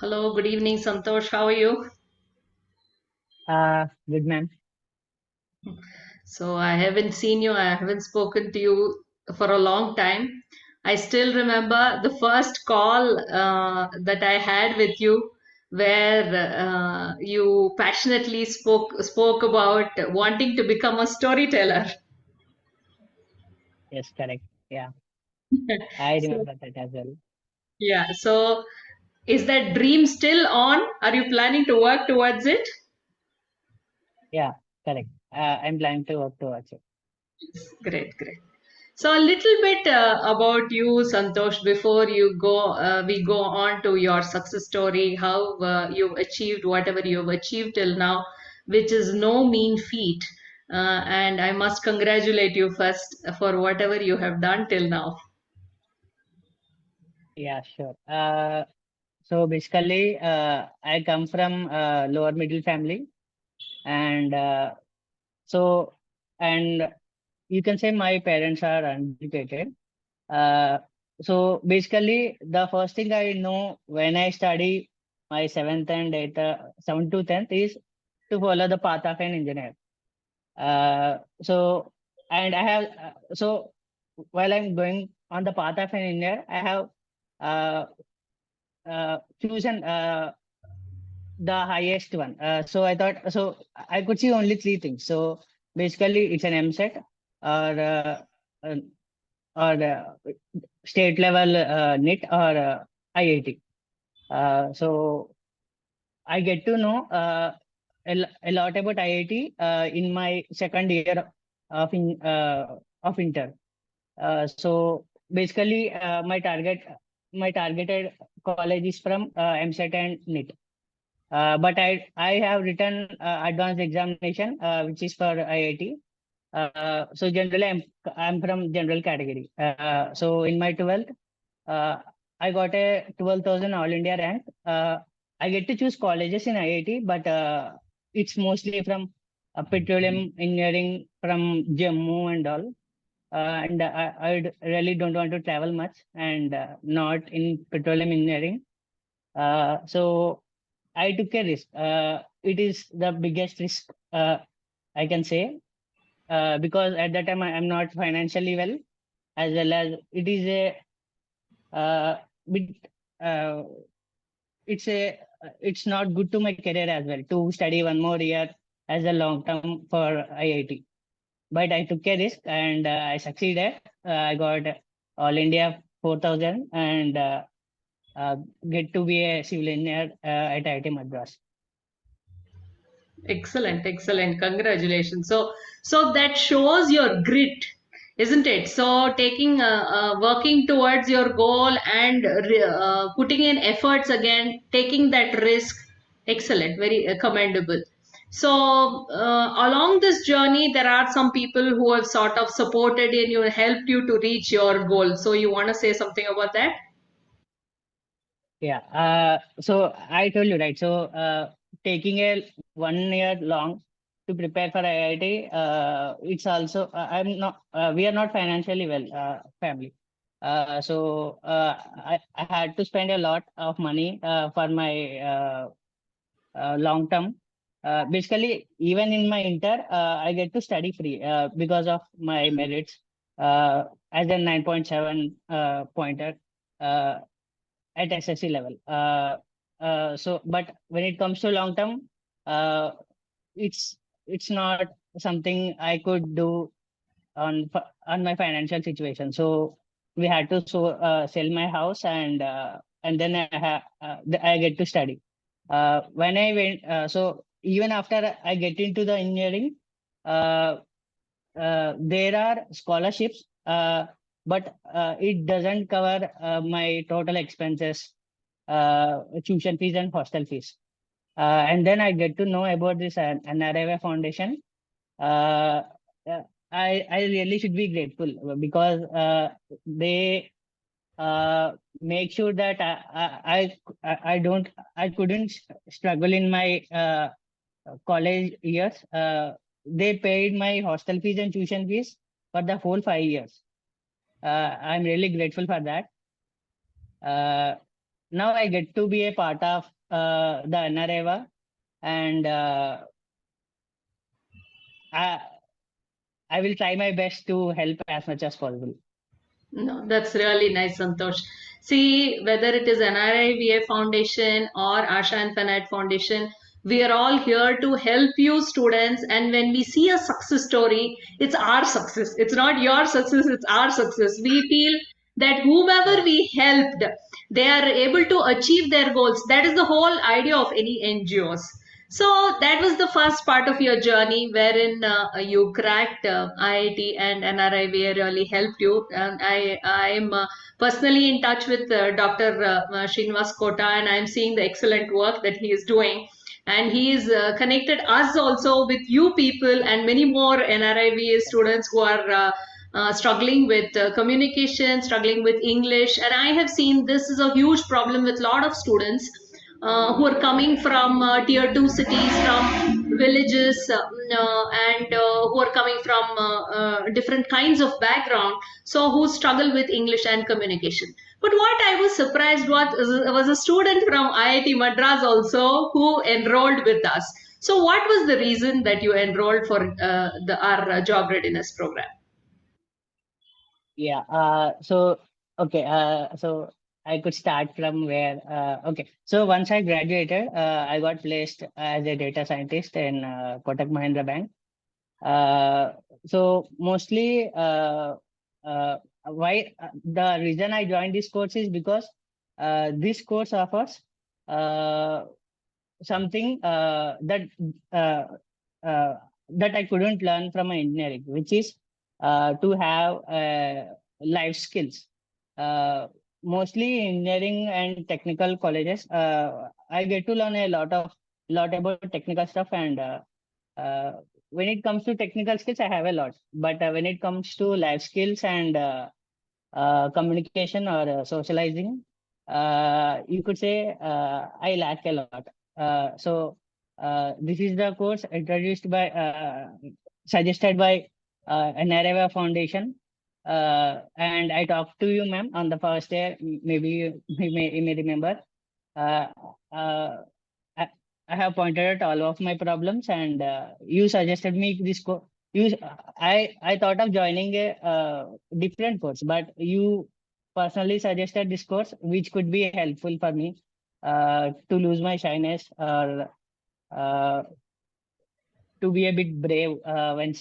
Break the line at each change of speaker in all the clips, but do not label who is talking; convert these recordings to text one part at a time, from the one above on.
Hello, good evening, Santosh. How are you?
Good ma'am.
So, I haven't seen you, I haven't spoken to you for a long time. I still remember the first call that I had with you, where you passionately spoke about wanting to become a storyteller.
Yes, correct. Yeah, I
So,
remember that as well.
yeah. So, is that dream still on? Are you planning to work towards it?
Yeah, correct. I'm planning to work towards it.
Great, great. So a little bit about you, Santosh, before we go on to your success story, how you've achieved whatever you've achieved till now, which is no mean feat. And I must congratulate you first for whatever you have done till now.
Yeah, sure. So basically, I come from lower middle family, and so and you can say my parents are uneducated. Uh, so basically, the first thing I know when I study my seventh and eighth, seventh to tenth is to follow the path of an engineer. So and I have so while I'm going on the path of an engineer, I have uh, chosen the highest one. So I thought I could see only three things. So basically, it's an MSET or uh, or state level NIT or IIT. So I get to know a lot about IIT in my second year of inter. So basically, my targeted college is from MSET and NIT. But I have written advanced examination, which is for IIT. So generally, I'm from general category. So in my 12th, uh, I got a 12,000 All India rank. I get to choose colleges in IIT, but it's mostly from petroleum engineering from Jammu and all. And I really don't want to travel much and not in petroleum engineering. So I took a risk. It is the biggest risk I can say because at that time I'm not financially well, as well as it is a bit uh, it's not good to my career as well to study one more year as a long term for IIT. But I took a risk and I succeeded. I got All India 4,000 and uh, get to be a civil engineer at IIT Madras.
Excellent, excellent. Congratulations. So that shows your grit, isn't it? So working towards your goal and putting in efforts again, taking that risk. Excellent, very commendable. So along this journey, there are some people who have sort of supported you, helped you to reach your goal. So you want to say something about that?
Yeah. So I told you, right? So taking a 1 year long to prepare for IIT, it's also I'm not we are not financially well family. I had to spend a lot of money for my long term. Basically, even in my inter, I get to study free because of my merits as a 9.7 pointer. Uh, at SSC level. But when it comes to long term, uh, it's it's not something I could do on my financial situation. So we had to sell my house and then I get to study. When I went, so even after I get into the engineering, uh, there are scholarships, but it doesn't cover my total expenses, tuition fees and hostel fees. And then I get to know about this NRIV Foundation. Uh, I really should be grateful because they make sure that I don't I couldn't struggle in my college years. They paid my hostel fees and tuition fees for the whole 5 years. I'm really grateful for that. Uh, now I get to be a part of the NREVA, and I will try my best to help as much as possible.
No, that's really nice, Santosh. See, whether it is NRIVA Foundation or Asha and Fanat Foundation, we are all here to help you students. And when we see a success story, it's our success. It's not your success, it's our success. We feel that whomever
Yeah.
we helped, they are able to achieve their goals. That is the whole idea of any NGOs. So that was the first part of your journey wherein you cracked IIT and NRIVA really helped you. And I am personally in touch with Dr. Srinivas Kota, and I'm seeing the excellent work that he is doing. And he is connected us also with you people and many more NRIVA students who are struggling with communication, struggling with English. And I have seen this is a huge problem with a lot of students who are coming from tier 2 cities, from villages, and who are coming from different kinds of background, so who struggle with English and communication. But what I was surprised was a student from IIT Madras also who enrolled with us. So what was the reason that you enrolled for our job readiness program?
Yeah. Okay. So I could start from where. Okay. So once I graduated, I got placed as a data scientist in Kotak Mahindra Bank. So mostly, why the reason I joined this course is because this course offers uh, something uh, uh, that I couldn't learn from my engineering, which is to have life skills. Mostly engineering and technical colleges, I get to learn a lot about technical stuff, and uh, when it comes to technical skills, I have a lot. But when it comes to life skills and communication or socializing, you could say I lack a lot. This is the course introduced by, suggested by Nareva Foundation. And I talked to you, ma'am, on the first day. Maybe you may remember. Uh, uh, I, I have pointed out all of my problems, and you suggested me this course. I thought of joining a different course, but you personally suggested this course, which could be helpful for me to lose my shyness, or uh, to be a bit brave when to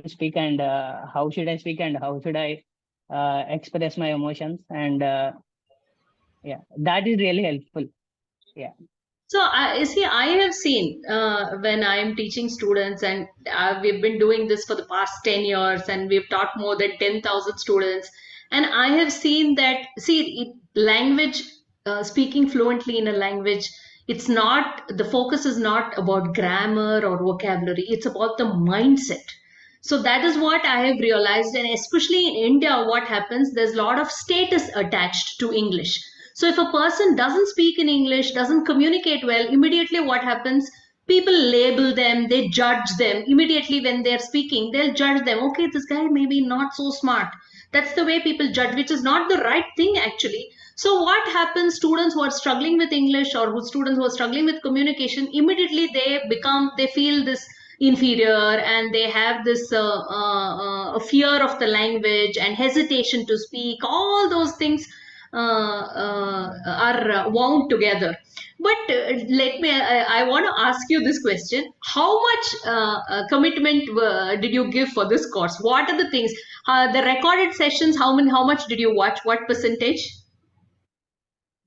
speak, and how should I speak, and how should I express my emotions, and yeah, that is really helpful. Yeah.
So, I have seen when I am teaching students, and we've been doing this for the past 10 years, and we've taught more than 10,000 students. And I have seen that, language, speaking fluently in a language, it's not, the focus is not about grammar or vocabulary, it's about the mindset. So that is what I have realized, and especially in India, what happens, there's a lot of status attached to English. So if a person doesn't speak in English, doesn't communicate well, immediately what happens? People label them, they judge them. Immediately when they're speaking, they'll judge them. Okay, this guy may be not so smart. That's the way people judge, which is not the right thing actually. So what happens? Students who are struggling with English, or who students who are struggling with communication, immediately they feel this inferior, and they have this fear of the language and hesitation to speak. All those things are wound together. But I want to ask you this question. How much commitment did you give for this course? What are the things? The recorded sessions, how much did you watch? What percentage?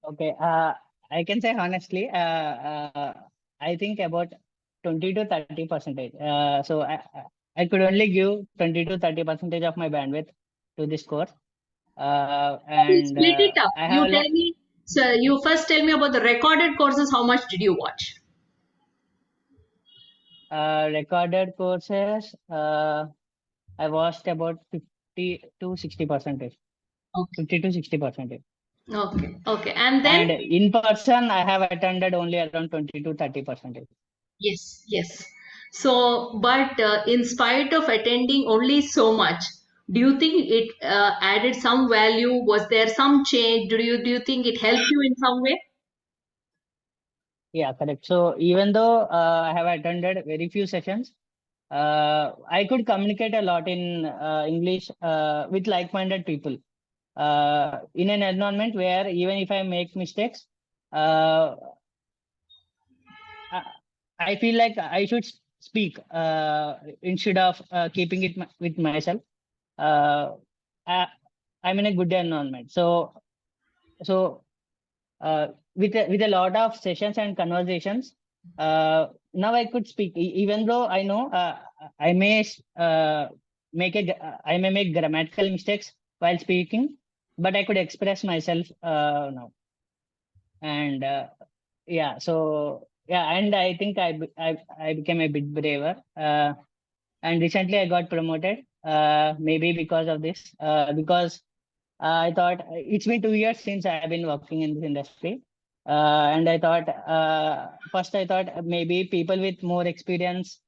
Okay. I can say honestly, I think about 20 to 30 percentage. I could only give 20 to 30 percentage of my bandwidth to this course.
Okay,
And
split it up.
I
You
have
tell me. So you first tell me about the recorded courses. How much did you watch?
recorded courses. I watched about 50 to 60 percentage.
Okay,
50 to 60 percentage.
okay, okay. And then,
And in person, I have attended only around 20 to 30 percentage.
yes, yes. So, but in spite of attending only so much, Do you think it added some value? Was there some change? Do you think it helped you in some way?
Yeah, correct. So even though I have attended very few sessions, I could communicate a lot in English with like-minded people. In an environment where even if I make mistakes, uh, I, I feel like I should speak instead of keeping it with myself. Uh, I, I'm in a good environment. So with a lot of sessions and conversations, now I could speak. Even though I know I may I may make grammatical mistakes while speaking, but I could express myself now. And yeah, so yeah, and I think I became a bit braver. And recently I got promoted. Maybe because of this. Because I thought it's been 2 years since I've been working in this industry. And I thought, first I thought maybe people with more experience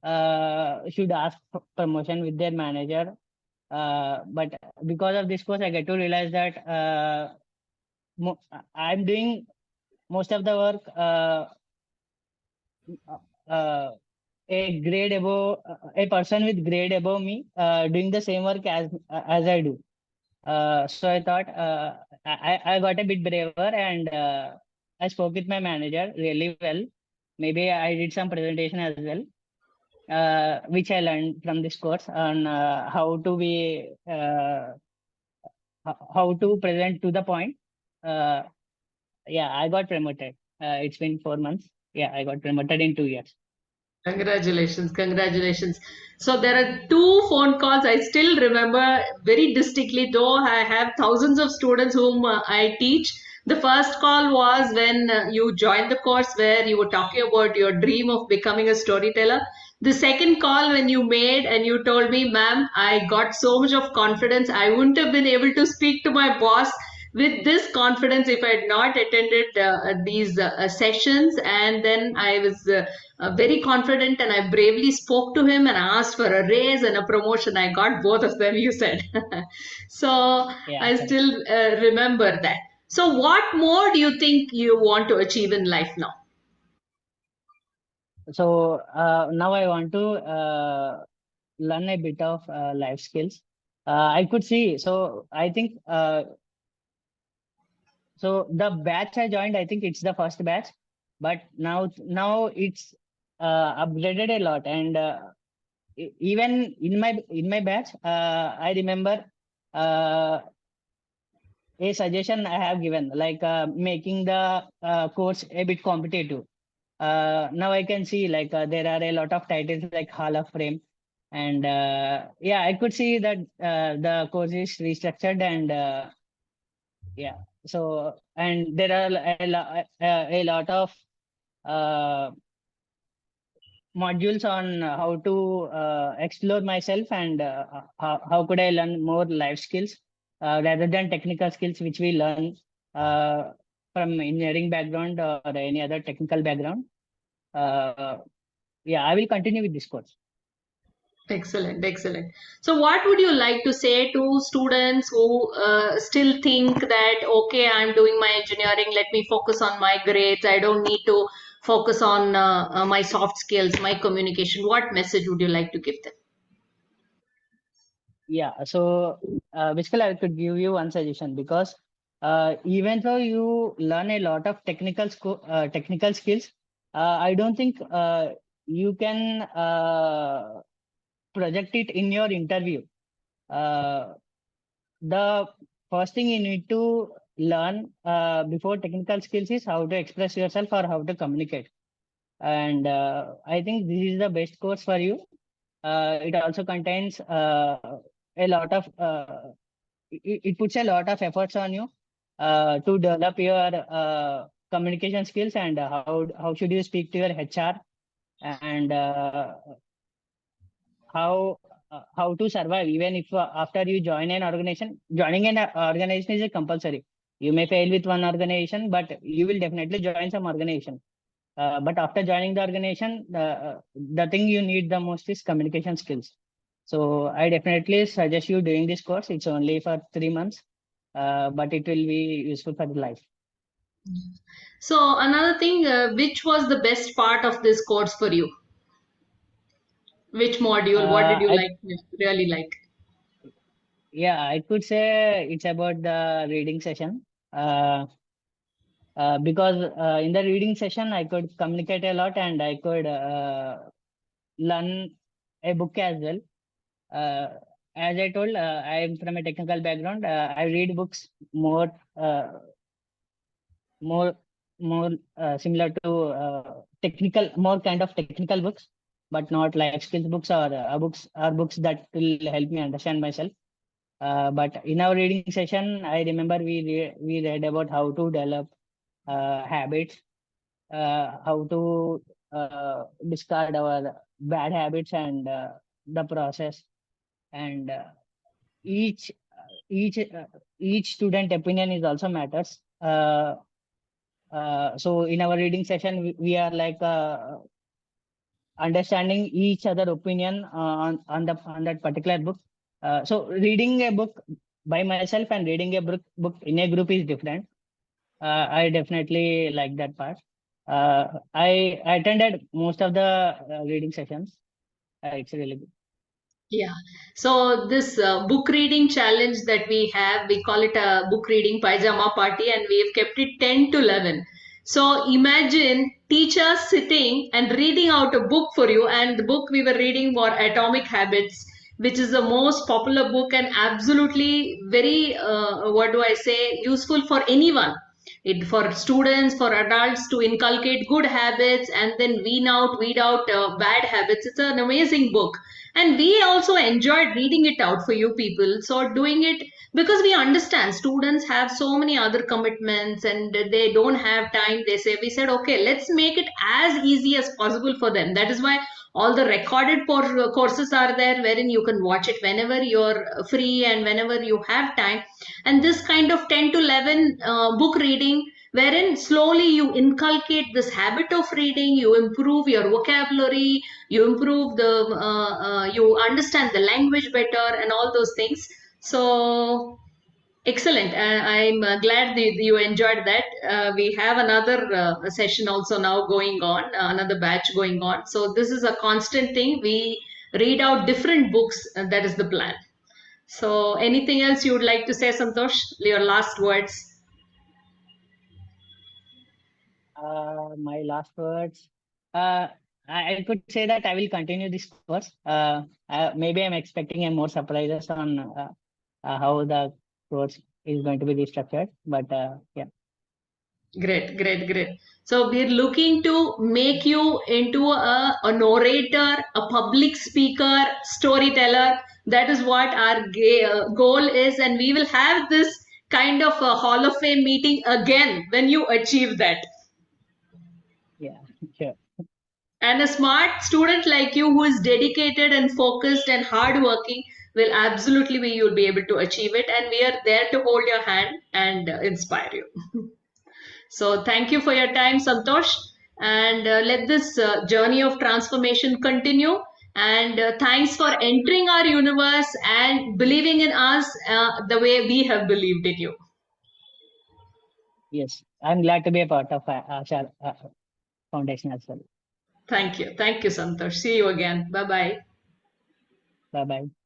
should ask for promotion with their manager. But because of this course, I get to realize that I'm doing most of the work uh, a person with grade above me doing the same work as I do. So I thought I got a bit braver, and I spoke with my manager really well. Maybe I did some presentation as well, which I learned from this course on how to present to the point. Uh, yeah, I got promoted. It's been 4 months. Yeah, I got promoted in 2 years.
Congratulations, congratulations. So there are two phone calls I still remember very distinctly, though I have thousands of students whom I teach. The first call was when you joined the course where you were talking about your dream of becoming a storyteller. The second call when you made and you told me, ma'am, I got so much of confidence, I wouldn't have been able to speak to my boss with this confidence if I had not attended these sessions. And then I was very confident and I bravely spoke to him and asked for a raise and a promotion. I got both of them, you said. So
Yeah,
I
correct.
still remember that. So, what more do you think you want to achieve in life now?
So now I want to learn a bit of life skills. I could see. So I think so the batch I joined, I think it's the first batch, but now it's upgraded a lot. And even in my batch, I remember uh, a suggestion I have given, like making the course a bit competitive. Now I can see like there are a lot of titles like Hall of Fame, and yeah, I could see that the course is restructured, and yeah, so and there are a lot of uh, modules on how to explore myself, and how could I learn more life skills rather than technical skills which we learn uh, from engineering background or any other technical background. Uh, yeah, I will continue with this course.
Excellent, excellent. So, what would you like to say to students who still think that, okay, I'm doing my engineering, let me focus on my grades, I don't need to focus on my soft skills, my communication? What message would you like to give them?
Yeah, so basically, I could give you one suggestion, because even though you learn a lot of technical skills, I don't think you can project it in your interview. Uh, the first thing you need to learn before technical skills is how to express yourself or how to communicate. And I think this is the best course for you. It also contains a lot of it puts a lot of efforts on you to develop your communication skills, and how should you speak to your HR, and how to survive even if after you join an organization. Joining an organization is a compulsory. You may fail with one organization, but you will definitely join some organization. But after joining the organization, the thing you need the most is communication skills. So I definitely suggest you doing this course. It's only for 3 months, but it will be useful for the life.
So another thing, which was the best part of this course for you? Which module? What did you
I
like, really like?
Yeah, I could say it's about the reading session. Because in the reading session I could communicate a lot and I could learn a book as well. Uh, as I told, I am from a technical background. I read books uh, more, more similar to technical, more kind of technical books, but not like skills books or books that will help me understand myself. But in our reading session, I remember we read about how to develop habits, how to discard our bad habits, and the process. And each each each student opinion is also matters. So in our reading session, we are like understanding each other opinion on that particular book. So reading a book by myself and reading a book in a group is different. I definitely like that part. I attended most of the reading sessions. It's really good.
Yeah. So this book reading challenge that we have, we call it a book reading pajama party, and we have kept it 10 to 11. So imagine teachers sitting and reading out a book for you, and the book we were reading were Atomic Habits, which is the most popular book and absolutely very, what do I say, useful for anyone. It for students, for adults to inculcate good habits and then weed out bad habits. It's an amazing book, and we also enjoyed reading it out for you people. So doing it because we understand students have so many other commitments and they don't have time. We said, okay, let's make it as easy as possible for them. That is why all the recorded courses are there, wherein you can watch it whenever you're free and whenever you have time. And this kind of 10 to 11 book reading, wherein slowly you inculcate this habit of reading, you improve your vocabulary, you improve you understand the language better and all those things. So excellent. I'm glad that you enjoyed that. We have another session also now going on, another batch going on. So this is a constant thing. We read out different books, and that is the plan. So anything else you would like to say, Santosh? Your last words.
My last words. Uh, I could say that I will continue this course. Maybe I'm expecting a more surprises on how the course is going to be restructured. But yeah,
Great, great, great. So we're looking to make you into an orator, a public speaker, storyteller. That is what our goal is, and we will have this kind of a Hall of Fame meeting again when you achieve that.
yeah, sure.
And a smart student like you who is dedicated and focused and hardworking will absolutely be, you'll be able to achieve it. And we are there to hold your hand and inspire you. So thank you for your time, Santosh. And let this journey of transformation continue. And thanks for entering our universe and believing in us the way we have believed in you.
Yes, I'm glad to be a part of Ashar Foundation as well.
Thank you. Thank you, Santosh. See you again. Bye bye.
Bye bye.